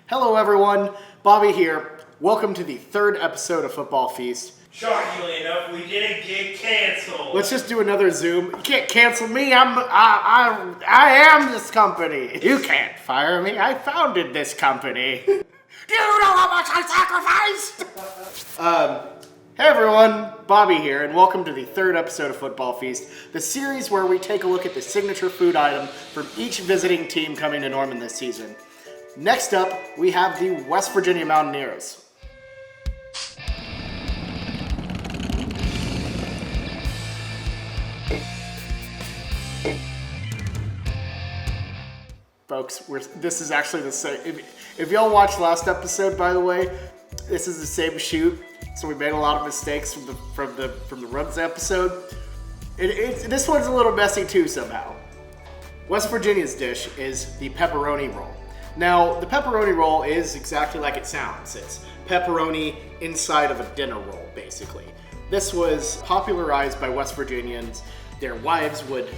Hello everyone, Bobby here. Welcome to the third episode of Football Feast. Shockingly enough, we didn't get canceled. Let's just do another Zoom. You can't cancel me. I am this company. You can't fire me. I founded this company. Do you know how much I sacrificed? Hey everyone, Bobby here, and welcome to the third episode of Football Feast, the series where we take a look at the signature food item from each visiting team coming to Norman this season. Next up, we have the West Virginia Mountaineers. Folks, this is actually the same. If y'all watched last episode, by the way, this is the same shoot. So we made a lot of mistakes from the runs episode. This one's a little messy too somehow. West Virginia's dish is the pepperoni roll. Now, the pepperoni roll is exactly like it sounds. It's pepperoni inside of a dinner roll, basically. This was popularized by West Virginians. Their wives would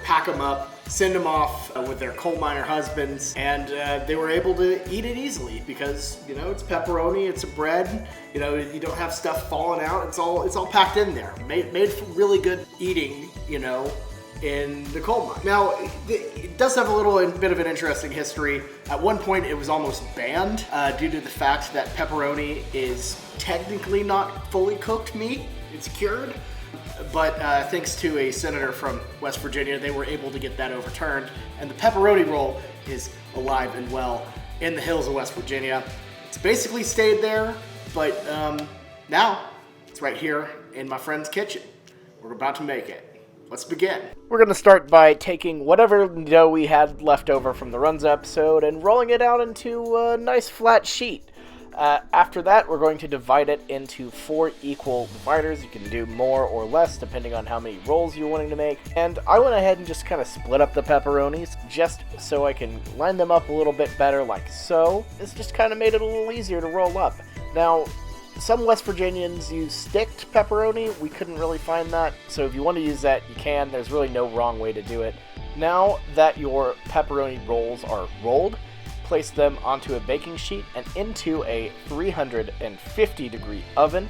pack them up, send them off with their coal miner husbands, and they were able to eat it easily because, you know, it's pepperoni, it's a bread, you know, you don't have stuff falling out, it's all packed in there. Made for really good eating, you know, in the coal mine. Now, it does have a little bit of an interesting history. At one point, it was almost banned due to the fact that pepperoni is technically not fully cooked meat. It's cured. But thanks to a senator from West Virginia, they were able to get that overturned. And the pepperoni roll is alive and well in the hills of West Virginia. It's basically stayed there, but now it's right here in my friend's kitchen. We're about to make it. Let's begin. We're going to start by taking whatever dough we had left over from the runs episode and rolling it out into a nice flat sheet. After that, we're going to divide it into 4 equal dividers. You can do more or less depending on how many rolls you're wanting to make. And I went ahead and just kind of split up the pepperonis just so I can line them up a little bit better like so. This just kind of made it a little easier to roll up. Now, some West Virginians use sticked pepperoni. We couldn't really find that, so if you want to use that, you can. There's really no wrong way to do it. Now that your pepperoni rolls are rolled, place them onto a baking sheet and into a 350 degree oven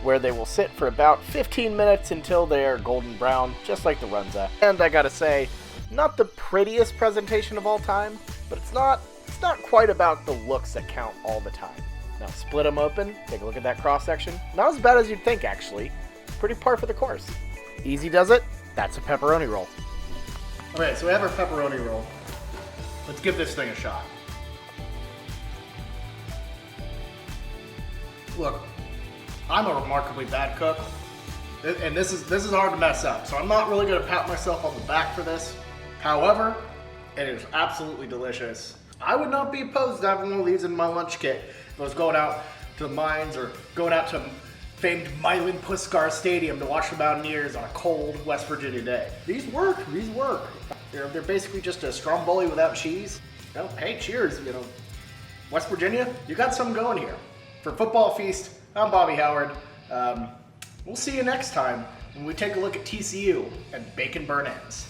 where they will sit for about 15 minutes until they are golden brown, just like the runza. And I gotta say, not the prettiest presentation of all time, but it's not quite about the looks that count all the time. Now split them open, take a look at that cross section. Not as bad as you'd think, actually. Pretty par for the course. Easy does it, that's a pepperoni roll. Okay, so we have our pepperoni roll. Let's give this thing a shot. Look, I'm a remarkably bad cook, and this is hard to mess up, so I'm not really going to pat myself on the back for this. However, it is absolutely delicious. I would not be opposed to having one of these in my lunch kit if I was going out to the mines or going out to famed Milan Puskar Stadium to watch the Mountaineers on a cold West Virginia day. These work. They're basically just a stromboli without cheese. Well, hey, cheers, you know. West Virginia, you got something going here. For Football Feast, I'm Bobby Howard. We'll see you next time when we take a look at TCU and bacon burn ends.